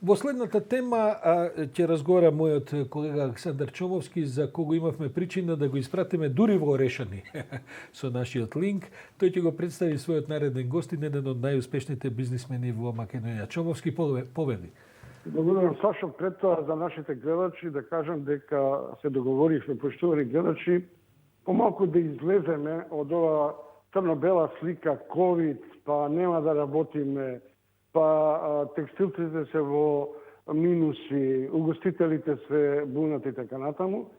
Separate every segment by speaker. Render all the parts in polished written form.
Speaker 1: Во следната тема ќе разговара мојот колега Александар Чомовски, за кого имавме причина да го испратиме дури во Орешани со нашиот линк. Тој ќе го представи својот нареден гостин, еден од најуспешните бизнисмени во Македонија. Чомовски, поведи.
Speaker 2: Благодарам, Сашо. Пред тоа за нашите гледачи да кажам дека се договоривме, поштувани гледачи, помалку да излеземе од ова црно-бела слика COVID, па нема да работиме, па текстилците се во минуси, угостителите се бунат и така натаму.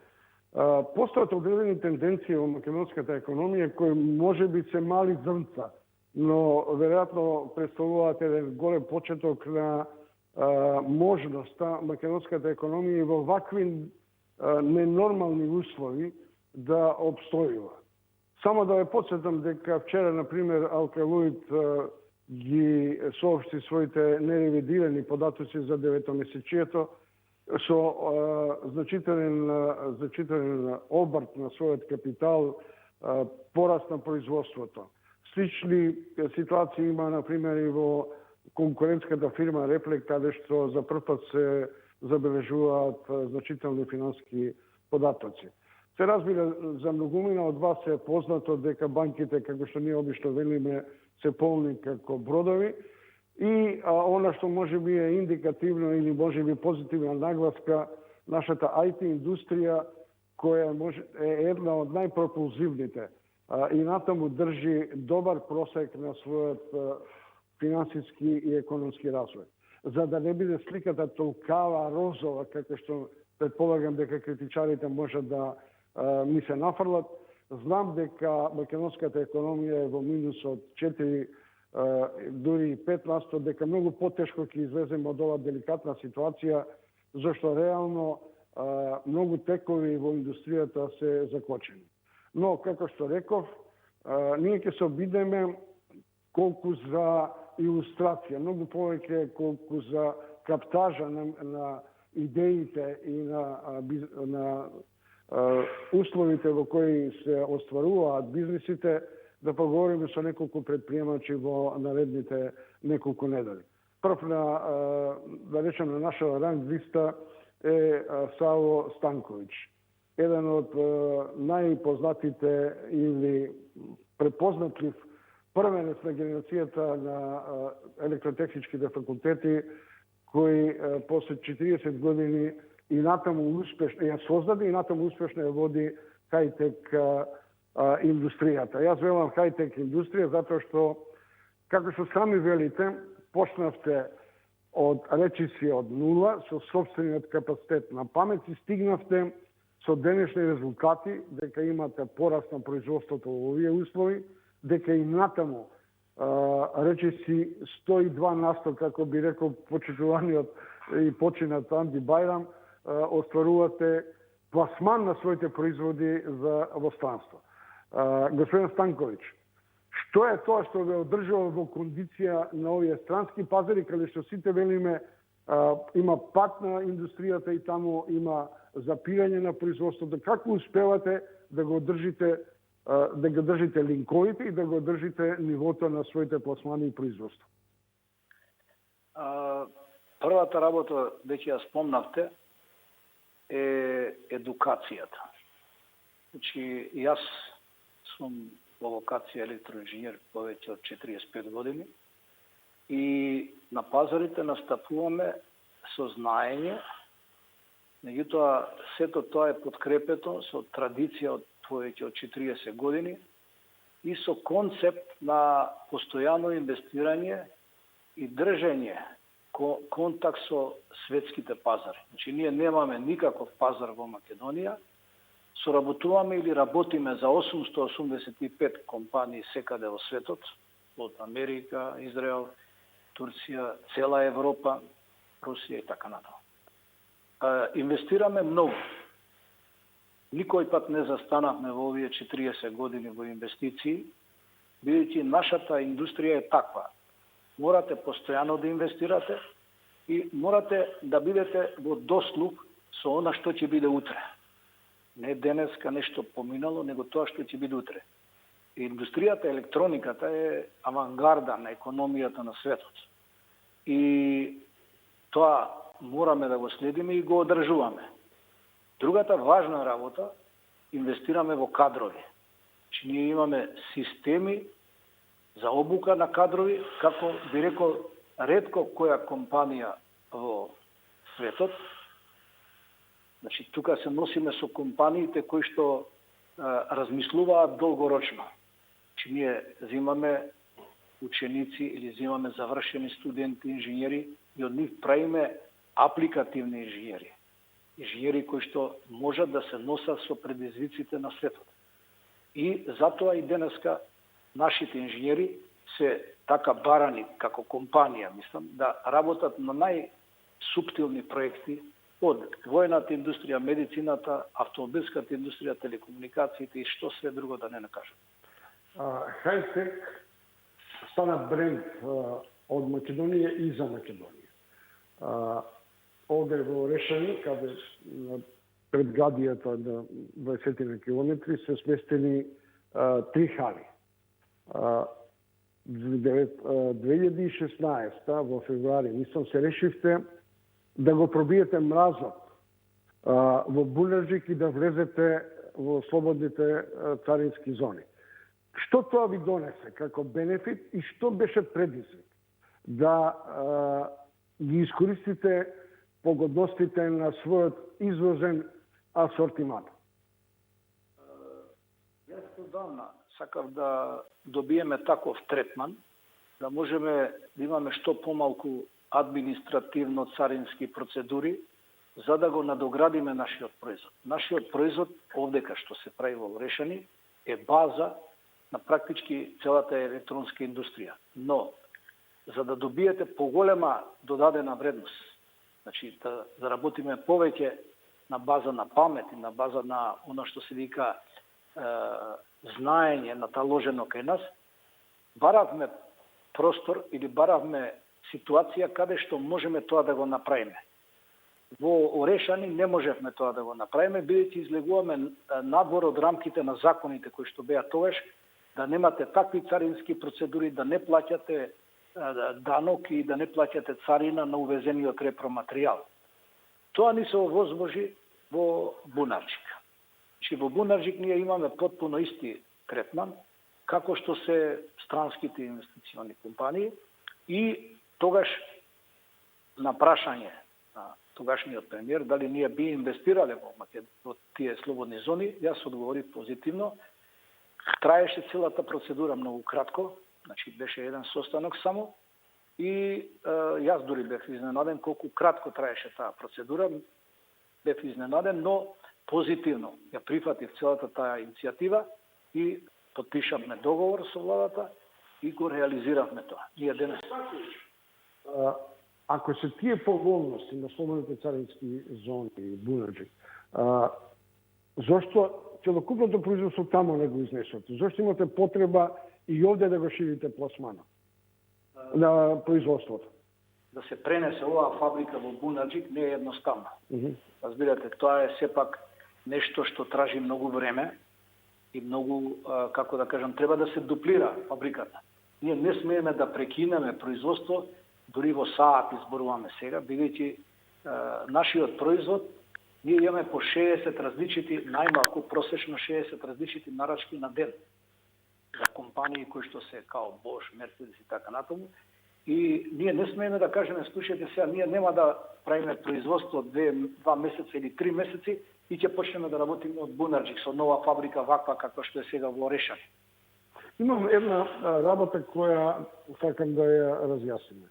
Speaker 2: Постојат одредени тенденции во македонската економија кои може би се мали зрнца, но веројатно представуваат еден голем почеток на можноста македонската економија и во вакви ненормални услови да обстојува. Само да ве потсетам дека вчера, например, Алкалоид ги соопшти своите неревидирани податоци за 9-месечието со значителен обрт на својот капитал, пораст на производството. Слични ситуации има, например, и во конкурентската фирма Реплек, каде што за прв пат се забележуваат значителни финански податоци. Се разбира, за многумина од вас е познато дека банките, како што ние обично велиме, се полни како бродови и она што може би е индикативно или може би позитивна нагласка, нашата IT индустрија, која е една од најпропулзивните и натаму држи добар просек на својот финансиски и економски развој. За да не биде сликата толкава розова, како што предполагам дека критичарите можат да ми се нафрлат, знам дека македонската економија е во минус од 4, дури 5%, дека многу потешко ќе излеземе од оваа деликатна ситуација, зашто реално многу текови во индустријата се закочени. Но, како што реков, ние ќе се обидеме колку за илустрација, многу повеќе колку за каптажа на идеите и на условите во кои се остваруваат бизнисите, да поговориме со неколку предприемачи во наредните неколку недели. Прв да речем на нашата ранг листа е Саво Станковиќ, еден од најпознатите или препознатлив првенец на генерацијата на електротехничките факултети, кој после 40 години и натаму успешно ја создаде и натаму успешно ја води хајтек индустријата. Јас велам хајтек индустрија затоа што, како што сами велите, почнавте од речиси од нула со сопствениот капацитет на памет и стигнавте со денешни резултати дека имате пораст на производството во овие услови, дека и натаму речиси 102%, како би рекол почитуваниот и починат Анди Бајрам, остварувате пласман на своите производи во странство. Господин Станковиќ, што е тоа што ве одржува во кондиција на овие странски пазари, каде што сите велиме има пат на индустријата и таму има запирање на производството? Како успевате да го држите линковите и да го држите нивото на своите пласмани и производство?
Speaker 3: Првата работа, веќе ја спомнавте, е едукацијата. Значи, јас сум во вокација електроинженер повеќе од 45 години и на пазарите настапуваме со знаење, меѓутоа сето тоа е подкрепето со традиција од повеќе од 40 години и со концепт на постојано инвестирање и држење контакт со светските пазари. Значи, ние немаме никаков пазар во Македонија, соработуваме или работиме за 885 компании секаде во светот, од Америка, Израел, Турција, цела Европа, Русија и така натаму. Инвестираме многу. Никој пат не застанавме во овие 40 години во инвестиции, бидејќи нашата индустрија е таква. Морате постојано да инвестирате и морате да бидете во дослуг со она што ќе биде утре. Не денеска нешто поминало, него тоа што ќе биде утре. Индустријата, електрониката е авангарда на економијата на светот. И Тоа мораме да го следиме и го одржуваме. Другата важна работа, инвестираме во кадрови. Че ние имаме системи за обука на кадрови, како би рекол, ретко која компанија во светот. Значи, тука се носиме со компаниите кои што размислуваат долгорочно. Че ние взимаме ученици или взимаме завршени студенти, инженери и од нив правиме апликативни инженери. Инженери кои што можат да се носат со предизвиците на светот. И затоа и денеска нашите инженери се така барани како компанија, мислам, да работат на најсуптилни проекти од војната индустрија, медицината, автомобилската индустрија, телекомуникациите и што све друго да не накажам.
Speaker 2: Хайтек стана бренд од Македонија и за Македонија. Овде во Решани, каде пред градијата на 20 на километри се сместени 3 хали. 2016 во февруари мислам се решивте да го пробиете мразот во Бунарџик и да влезете во слободните царински зони. Што тоа ви донесе како бенефит и што беше предизвик да ги искористите погодностите на својот извозен асортимат?
Speaker 3: Јас одамна сакав да добиеме таков третман, да можеме да имаме што помалку административно царински процедури, за да го надоградиме нашиот производ. Нашиот производ, овдека што се прави во Решани, е база на практички целата електронска индустрија. Но, за да добиете поголема додадена вредност, значи да заработиме повеќе на база на памет и на база на она што се вика знаење наталожено кај нас, баравме простор или баравме ситуација каде што можеме тоа да го направиме. Во Орешани не можевме тоа да го направиме, бидејќи излегуваме надвор од рамките на законите кои што беа тогаш, да немате такви царински процедури, да не плаќате данок и да не плаќате царина на увезениот репроматеријал. Тоа ни се овозможи во Бунарџик. Че во Бунарџик ние имаме потпуно исти третман, како што се странските инвестициони компании и тогаш на прашање на тогашниот премиер дали ние би инвестирале во тие слободни зони, јас одговорив позитивно. Траеше целата процедура многу кратко, значи беше еден состанок само и јас дури бев изненаден колку кратко траеше таа процедура. Бев изненаден, но позитивно ја прифатив целата таа иницијатива и потпишавме договор со владата и го реализиравме тоа. Ние денес
Speaker 2: ако се тие поголности на слободните царински зони и Бунарџик, зошто целокупното производство тамо не го изнесете? Зошто имате потреба и овде да го ширите пласмана на производството?
Speaker 3: Да се пренесе оваа фабрика во Бунарџик не е едноставно. Разбирате, тоа е сепак нешто што тражи многу време и многу, како да кажам, треба да се дуплира фабриката. Ние не смееме да прекинеме производство, дури во саат изборуваме сега, бидејќи нашиот производ, ние имаме по 60 различити, најмалку просечно 60 различити нарачки на ден за компании кои што се као Bosch, Mercedes и така натаму. И ние не смееме да кажеме, слушајте сега, ние нема да правиме производство 2 месеца или 3 месеци и ќе почнеме да работиме од Бунарџик со нова фабрика ваква каква што е сега во Орешани.
Speaker 2: Имам една работа која сакам да ја разјасниме.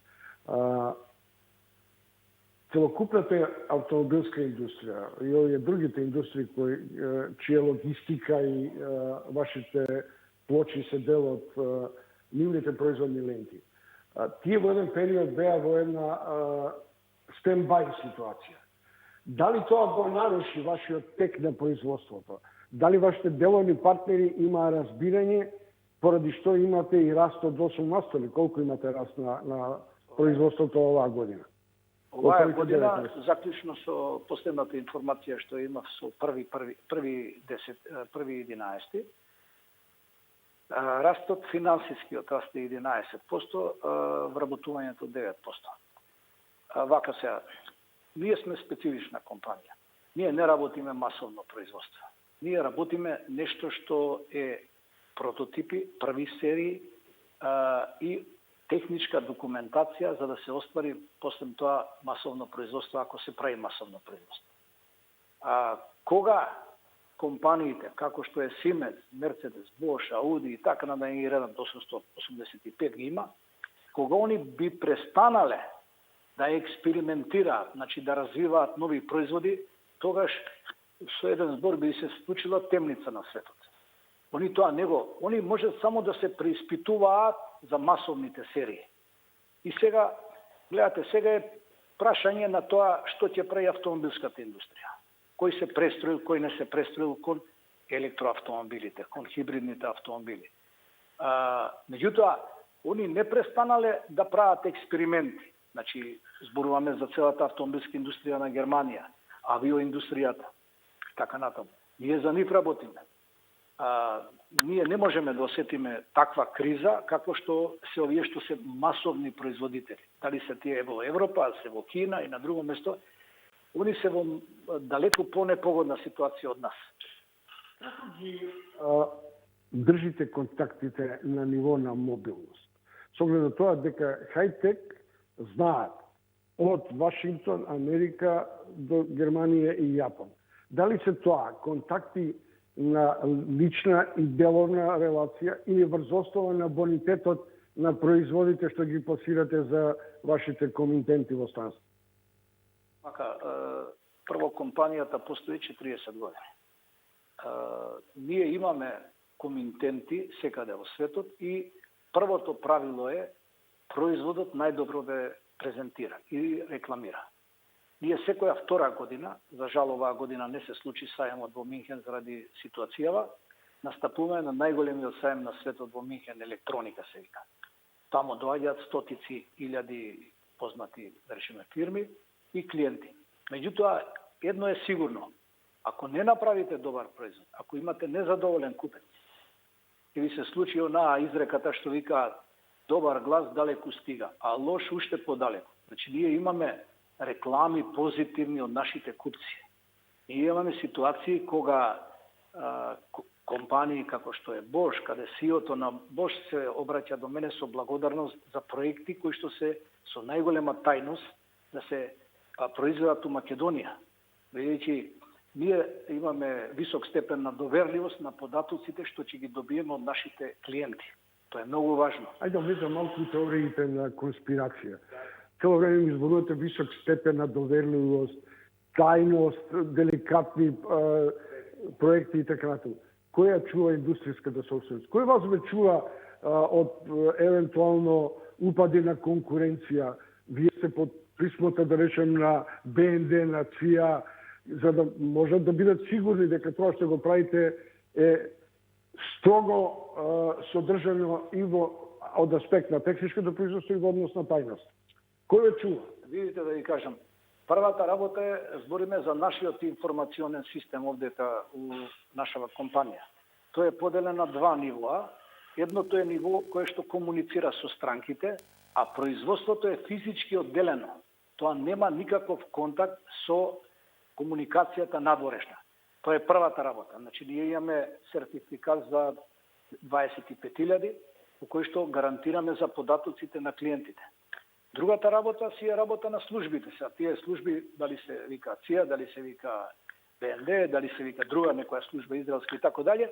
Speaker 2: Целокупната автомобилска индустрија и овие другите индустрии чија логистика и вашите плочи се дел од нивните производни ленти. Тие во еден период беа во една стендбај ситуација. Дали тоа го наруши вашиот тек на производството? Дали вашите деловни партнери имаа разбирање поради што имате и раст од 8% или колку имате раст на производството оваа година?
Speaker 3: Оваа година, заклучно со последната информација што имав со први 11, растот финансискиот раст е 11%, вработувањето 9%. вака сега, ние сме специфична компанија. Ние не работиме масовно производство. Ние работиме нешто што е прототипи, први серии и техничка документација за да се оствари после тоа масовно производство, ако се прави масовно производство. Кога компаниите, како што е Siemens, Mercedes, Bosch, Audi и така на и редам до 885 ги има, кога они би престанале да експериментираат, значи да развиваат нови производи, тогаш со еден збор би се случила темница на светот. Они тоа него, они може само да се преиспитуваат за масовните серии. И сега, гледате, сега е прашање на тоа што ќе прави автомобилската индустрија. Кој се престроил, кој не се престроил кон електроавтомобилите, кон хибридните автомобили. Меѓутоа, они не престанале да прават експерименти. Значи, зборуваме за целата автомобилска индустрија на Германија, авиоиндустријата, така натаму. Ние за нив работиме. Ние не можеме да осетиме таква криза, како што се овие што се масовни производители. Дали се тие во Европа, се во Кина и на друго место, они се во далеко по-непогодна ситуација од нас.
Speaker 2: Држите контактите на ниво на мобилност. Со оглед на тоа дека хай-тек знаат од Вашингтон, Америка до Германија и Јапон. Дали се тоа контакти на лична и деловна релација или врз основа на бонитетот на производите што ги пласирате за вашите комитенти во странство?
Speaker 3: Прво, компанијата постои 40 години. Ние имаме комитенти секаде во светот и првото правило е производот најдобро да презентира и рекламира. Ние секоја втора година, за жал оваа година не се случи сајмот во Минхен заради ситуацијава, настапуваме на најголемиот сајм на светот во Минхен, електроника се вика. Тамо доаѓаат стотици илјади познати, да речеме, фирми и клиенти. Меѓутоа, едно е сигурно, ако не направите добар производ, ако имате незадоволен купец, ќе ви се случи онаа изреката што вика добар глас далеку стига, а лош уште подалеку. Значи, ние имаме реклами позитивни од нашите купци. Ние имаме ситуации кога компании како што е Bosch, каде CEO-то на Bosch се обраќа до мене со благодарност за проекти кои што се со најголема тајност да се произведат у Македонија. Бидејќи ние имаме висок степен на доверливост на податоците што ќе ги добиеме од нашите клиенти. Тоа е многу важно.
Speaker 2: Ајде влезам малку у теориите на конспирација. Цело време ми зборувате висок степен на доверливост, тајност, деликатни проекти и така натаму. Кој ја чува индустријската собственост? Кој вас ве чува од евентуално упади на конкуренција? Вие сте под присмота, да речем, на БНД, на ЦИА, за да можат да бидат сигурни дека тоа што го правите е строго содржано и од аспект на техничкото производство и во однос на тајност. Кој ве чува?
Speaker 3: Видите, да ви кажам, првата работа е, збориме за нашиот информационен систем овдека у нашава компанија. Тоа е поделено на два нивоа. Едното е ниво кое што комуницира со странките, а производството е физички одделено. Тоа нема никаков контакт со комуникацијата надворешна. Тоа е првата работа. Значи, ние имаме сертификат за 25.000, по кој што гарантираме за податоците на клиентите. Другата работа си е работа на службите. Сега тие служби, дали се вика ЦИА, дали се вика БНД, дали се вика друга некоја служба израелска и така дале,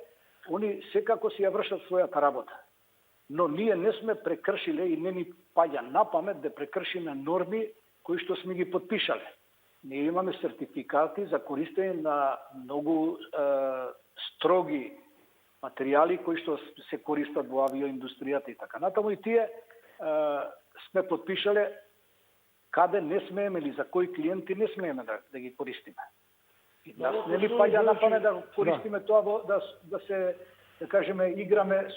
Speaker 3: они секако си ја вршат својата работа. Но ние не сме прекршиле и не ни паѓа на памет да прекршиме норми кои што сме ги подпишале. Ние имаме сертификати за користење на многу строги материјали кои што се користат во авиоиндустријата и така натаму, и тие сме подпишале каде не смееме или за кои клиенти не смееме да ги користиме. И нас не ни паѓа на памет да користиме тоа да се, да кажеме, играме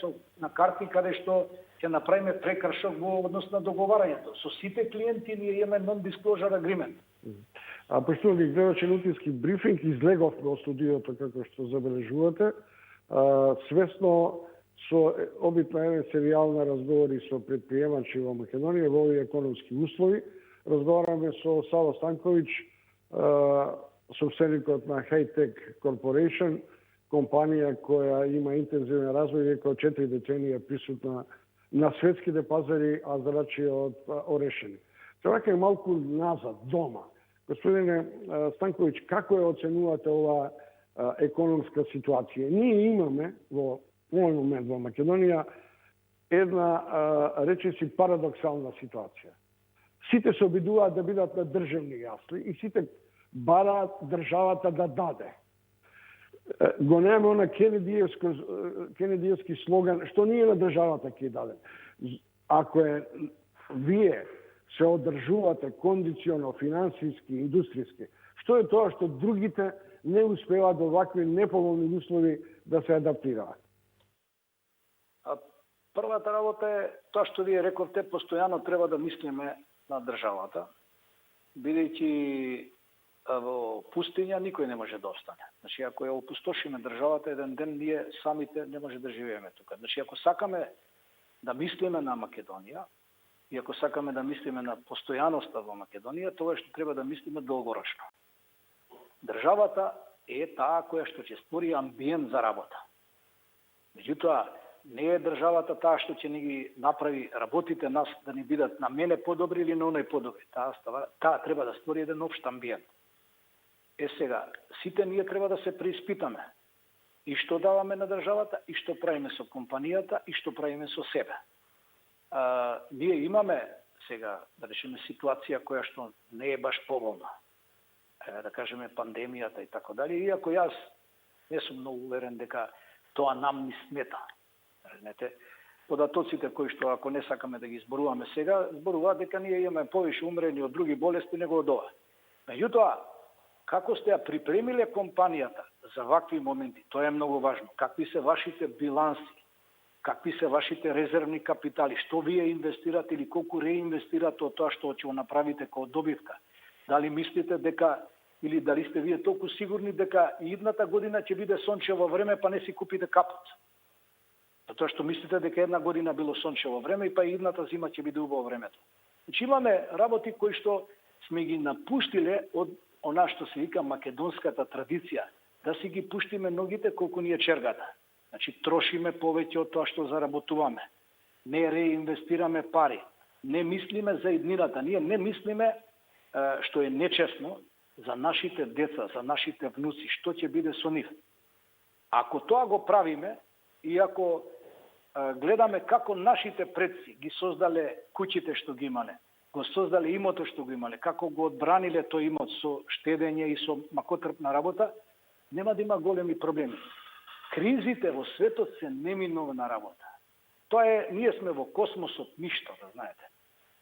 Speaker 3: на карти каде што ќе направиме прекршок во однос на договарањето. Со сите клиенти ние имаме non-disclosure agreement.
Speaker 2: Пошто ги гледаче лутински брифинг, излеговме од студиото како што забележувате. Свесно со обитно еден серијал на разговори со предприемачи во Македонија во овие економски услови, Разговараме со Саво Станковиќ, собственикот на Hightech Corporation, компанија која има интензивен развој, веќе од 4 децении е присутна на светските пазари, а зарачи од орешени. Се враќаме малку назад, дома. Господине Станковиќ, како ја оценувате оваа економска ситуација? Ние имаме во овој момент во Македонија една речиси парадоксална ситуација. Сите се обидуваат да бидат на државни јасли и сите бараат државата да даде. Го немаме она кенедиевски слоган, што ние на државата ќе даде. Ако вие се одржувате кондиционо, финансиски, индустријски, што е тоа што другите не успеваат во вакви неповолни услови да се адаптираат?
Speaker 3: Првата работа е тоа што вие рековте, постојано треба да мислиме на државата, бидејќи во пустиња никој не може да остане. Значи, ако ја опустошиме државата, еден ден ние самите не може да живееме тука. Значи, ако сакаме да мислиме на Македонија, и ако сакаме да мислиме на постојаноста во Македонија, тоа што треба да мислиме долгорочно. Државата е таа која што ќе створи амбиент за работа. Меѓутоа, не е државата таа што ќе ни ги направи работите нас да ни бидат на мене подобри или на оној подобри. Таа треба да створи еден општ амбиент. Сега, сите ние треба да се преиспитаме и што даваме на државата, и што правиме со компанијата, и што правиме со себе. Ние имаме сега, да речеме, ситуација која што не е баш поволна. Да кажеме пандемијата и така дали, иако јас не сум многу уверен дека тоа нам ни смета. Знаете, податоците кои што ако не сакаме да ги зборуваме сега, зборуваат дека ние имаме повише умрени од други болести него од ова. Меѓутоа, како сте ја припремиле компанијата за вакви моменти, тоа е многу важно. Какви се вашите биланси, какви се вашите резервни капитали, што вие инвестирате или колку реинвестирате од тоа што ќе го направите како добивка. Дали мислите дека или дали сте вие толку сигурни дека и идната година ќе биде сончево време, па не си купите капот. Затоа што мислите дека една година било сончево време и па и идната зима ќе биде убаво времето. Значи имаме работи кои што сме ги напуштиле од она што се вика македонската традиција, да си ги пуштиме ногите колку ни е чергата. Значи трошиме повеќе од тоа што заработуваме. Не реинвестираме пари. Не мислиме за иднината. Ние не мислиме што е нечесно за нашите деца, за нашите внуци, што ќе биде со нив. Ако тоа го правиме и ако гледаме како нашите предци ги создале куќите што ги имале, го создале имото што го имале, како го одбраниле тој имот со штедење и со макотрпна работа, нема да има големи проблеми. Кризите во светот се неминовна работа. Тоа е, ние сме во космосот, ништо, да знаете.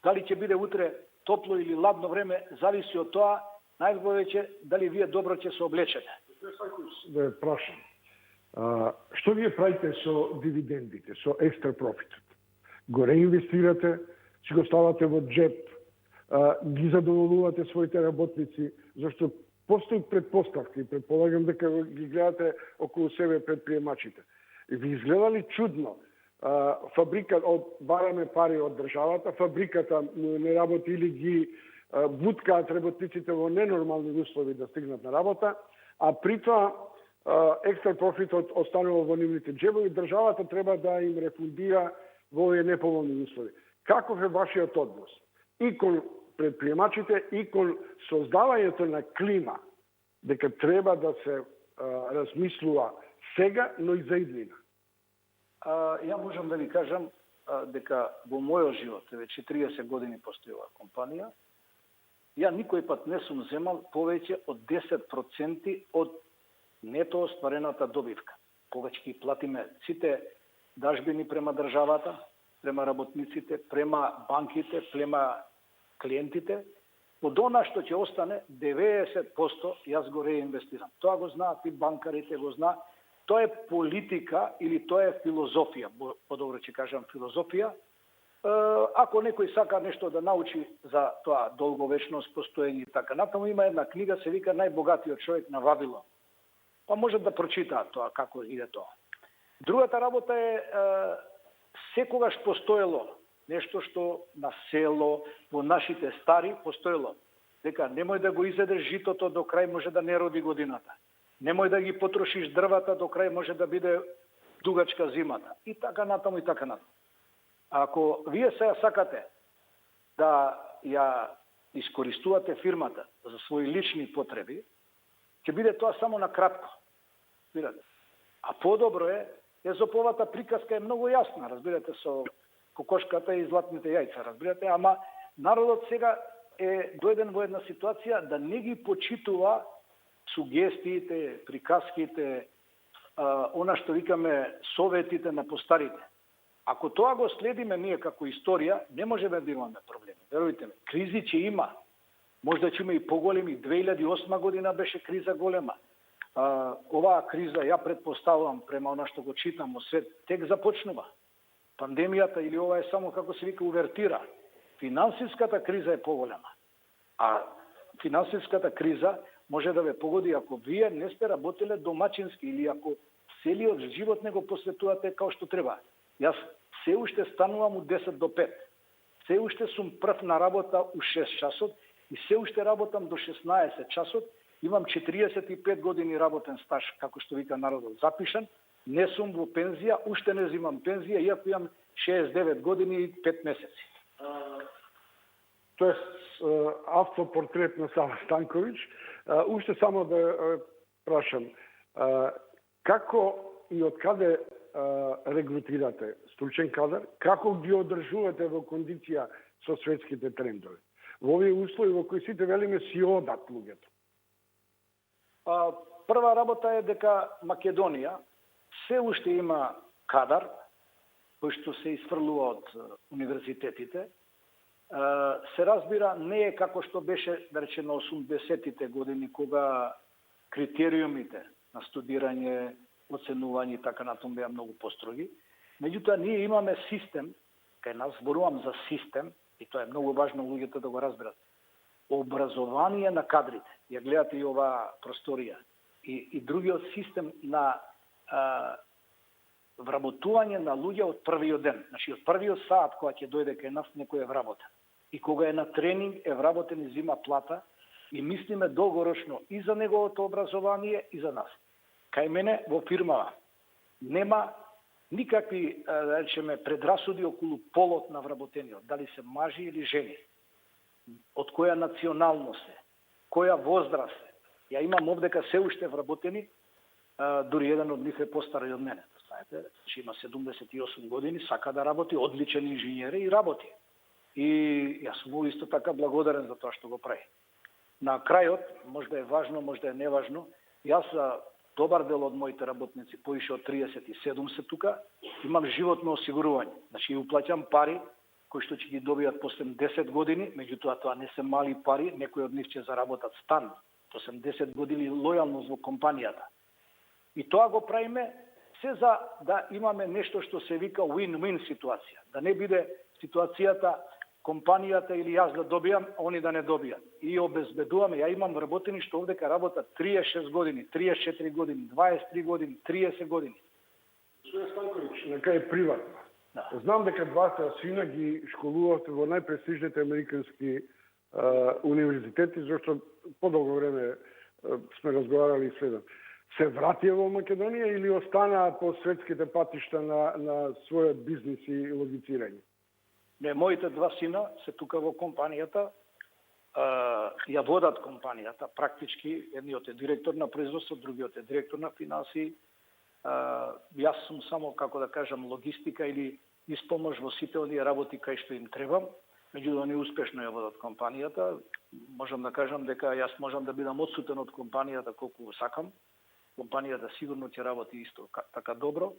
Speaker 3: Дали ќе биде утре топло или ладно време, зависи од тоа, најповеќе дали вие добро ќе се облечете.
Speaker 2: Да прашам. Што вие правите со дивидендите, со екстра профитот? Го реинвестирате, си го ставате во джеп, ги задоволувате своите работници, зашто постои предпоставки, предполагам дека ги гледате околу себе предприемачите. И ви изгледали чудно, фабрика, бараме пари од државата, фабриката не работи или ги буткаат работниците во ненормални услови да стигнат на работа, а при тоа екстра профитот останува во нивните джебови, државата треба да им рефундира во овие неповолни услови. Каков е вашиот однос и кон предприемачите и кон создавањето на клима дека треба да се размислува сега, но и за иднина?
Speaker 3: Ја можам да ви кажам дека во мојот живот, веќе 30 години постои оваа компанија, ја никој пат не сум земал повеќе од 10% од нето остварената добивка. Повеќе ги платиме сите дажбини према државата, према работниците, према банките, према клиентите. Од она што ќе остане, 90% јас го реинвестирам. Тоа го знаат и банкарите, го знаат. Тоа е политика или тоа е филозофија, подобро ќе кажам филозофија. Ако некој сака нешто да научи за тоа долговечност, постоење и така натаму, има една книга, се вика Најбогатиот човек на Вавилон. Па можат да прочитаат тоа, како иде тоа. Другата работа е, секогаш постоело нешто што на село, во нашите стари постоело. Дека немој да го изедеш житото до крај, може да не роди годината. Немој да ги потрошиш дрвата до крај, може да биде дугачка зимата. И така натаму, и така натаму. Ако вие сега сакате да ја искористувате фирмата за своји лични потреби, ќе биде тоа само на кратко. А подобро е, Езоповата приказка е многу јасна, разбирате, со кокошката и златните јајца, разбирате, ама народот сега е дојден во една ситуација да не ги почитува сугестиите, приказките, она што викаме советите на постарите. Ако тоа го следиме ние како историја, не можеме да имаме проблеми. Верујте ме, кризи ќе има. Можда ќе има и поголеми. 2008 година беше криза голема. Оваа криза, ја предпоставувам, према она што го читам во свет, тек започнува. Пандемијата или ова е само, како се вика, увертира. Финансиската криза е поголема. А финансиската криза може да ве погоди ако вие не сте работеле домачински или ако целиот живот не го посветувате како што треба. Јас се уште станувам од 10 до 5. Се уште сум прв на работа у 6 часот и се уште работам до 16 часот. Имам 45 години работен стаж, како што вика народот, запишан. Не сум во пензија, уште не земам пензија, иако имам 69 години и 5 месеци.
Speaker 2: Тоест, автопортрет на Сава Станковиќ. Уште само да прашам, како и од каде регрутирате стручен кадар, како ги одржувате во кондиција со светските трендови? Во овие услови во кои сите велиме си одат луѓето.
Speaker 3: Прва работа е дека Македонија се уште има кадар кој што се изфрлува од универзитетите. Се разбира, не е како што беше, да речем, на 80-тите години, кога критериумите на студирање, оценување и така натаму беа многу построги. Меѓутоа, ние имаме систем, кај нас зборувам за систем, и тоа е многу важно луѓето да го разберат. Образование на кадрите. Ја гледате и оваа просторија. И другиот систем на вработување на луѓе од првиот ден. Значи, од првиот саат кога ќе дојде кај нас, некој е вработен. И кога е на тренинг, е вработен и зима плата. И мислиме долгорочно и за неговото образование, и за нас. Кај мене во фирмава нема никакви, да речеме, предрасуди околу полот на вработениот. Дали се мажи или жени. Од која националност е, која возраст е. Ја имам овдека се уште вработени, дури еден од нив е постари од мене. Знаете, че има 78 години, сака да работи, одличен инженер и работи. И јас сум му исто така благодарен за тоа што го прави. На крајот, можда е важно, можда е неважно, јас добар дел од моите работници, поише од 37 се тука, имам животно осигурување. Значи, уплаќам пари кои што ќе ги добијат после 10 години, меѓутоа тоа не се мали пари, некои од нив ќе заработат стан, 80 години лојалност во компанијата. И тоа го правиме се за да имаме нешто што се вика win-win ситуација. Да не биде ситуацијата компанијата или јас да добијам, а они да не добијат. И обезбедуваме, ја имам вработени што овдека работат 36 години, 34 години, 23 години, 30 години.
Speaker 2: Господин Станковиќ, нека е приватно.
Speaker 3: Да.
Speaker 2: Знам дека двата сина ги школувавте во најпрестижните американски универзитети, зашто подолго време сме разговарали и следам. Се вратија во Македонија или останаа по светските патишта на својот бизнис и логицирање?
Speaker 3: Не, моите два сина се тука во компанијата, ја водат компанијата, практички, едниот е директор на производство, другиот е директор на финансии. Јас сум само, како да кажам, логистика или испомош во сите оние работи кај што им требам. Меѓутоа, они успешно ја водат компанијата. Можам да кажам дека јас можам да бидам одсутен од компанијата колку сакам. Компанијата сигурно ќе работи исто така добро.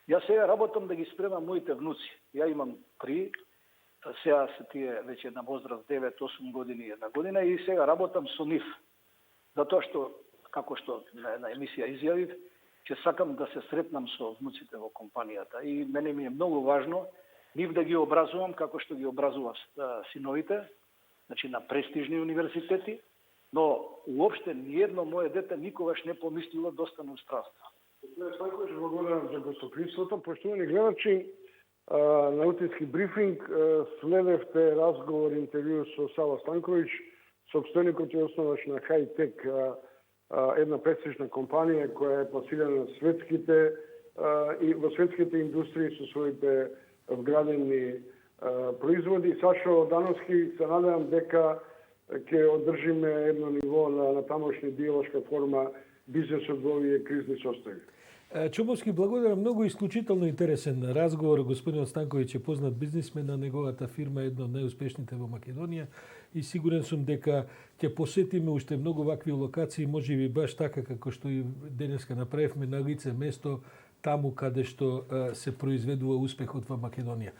Speaker 3: Јас сега работам да ги спремам моите внуци. Ја имам 3, сега се тие веќе на возраст 9-8 години и 1 година и сега работам со нив. Затоа што, како што на емисија изјавив, ќе сакам да се сретнам со внуците во компанијата. И мене ми е многу важно нив да ги образувам како што ги образував синовите, значи на престижни универзитети, но уопште ниедно мое дете никогаш не помислило да остане у странство.
Speaker 2: Господин Станковиќ, благодарам за гостопримството. Поштовани гледачи, наутински брифинг, следевте разговор, интервју со Сава Станковиќ, собственикот и основач на Хайтек, една престижна компанија која е пласирана на светските и во светските индустрии со своите вградени производи. Сашо Дановски, се надевам дека ќе одржиме едно ниво на тамошна идеолошка форма бизнесот во овие кризни состојби.
Speaker 1: Чомовски, благодарам. Многу исклучително интересен разговор. Господинот Станковиќ е познат бизнисмен, на неговата фирма е една од најуспешните во Македонија и сигурен сум дека ќе посетиме уште многу вакви локации, можеби баш така како што и денеска направивме на лице место таму каде што се произведува успехот во Македонија.